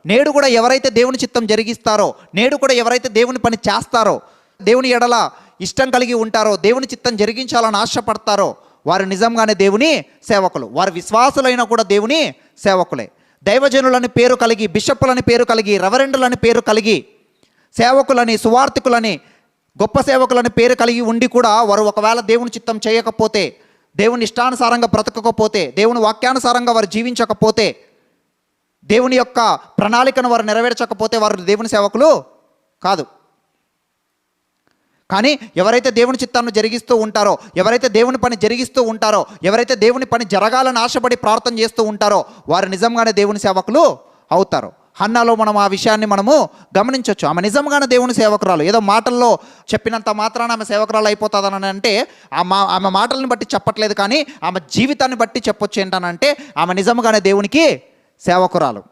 నేడు కూడా ఎవరైతే దేవుని చిత్తం జరిగిస్తారో, నేడు కూడా ఎవరైతే దేవుని పని చేస్తారో, దేవుని ఎడల ఇష్టం కలిగి ఉంటారో, దేవుని చిత్తం జరిగించాలని ఆశపడతారో వారు నిజంగానే దేవుని సేవకులు. వారు విశ్వాసులైనా కూడా దేవుని సేవకులే. దైవజనులని పేరు కలిగి, బిషప్పులని పేరు కలిగి, రెవరెండులని పేరు కలిగి, సేవకులని, సువార్థికులని, గొప్ప సేవకులని పేరు కలిగి ఉండి కూడా వారు ఒకవేళ దేవుని చిత్తం చేయకపోతే, దేవుని ఇష్టానుసారంగా బ్రతకకపోతే, దేవుని వాక్యానుసారంగా వారు జీవించకపోతే, దేవుని యొక్క ప్రణాళికను వారు నెరవేర్చకపోతే వారు దేవుని సేవకులు కాదు. కానీ ఎవరైతే దేవుని చిత్తాన్ని జరిగిస్తూ ఉంటారో, ఎవరైతే దేవుని పని జరిగిస్తూ ఉంటారో, ఎవరైతే దేవుని పని జరగాలని ఆశపడి ప్రార్థన చేస్తూ ఉంటారో వారు నిజంగానే దేవుని సేవకులు అవుతారు. హన్నాలో మనం ఆ విషయాన్ని మనము గమనించవచ్చు. ఆమె నిజంగానే దేవుని సేవకురాలు. ఏదో మాటల్లో చెప్పినంత మాత్రాన ఆమె సేవకురాలు అయిపోతుందని అంటే ఆమె మాటలను బట్టి చెప్పట్లేదు, కానీ ఆమె జీవితాన్ని బట్టి చెప్పొచ్చు ఏంటనంటే ఆమె నిజంగానే దేవునికి సేవకురాలు.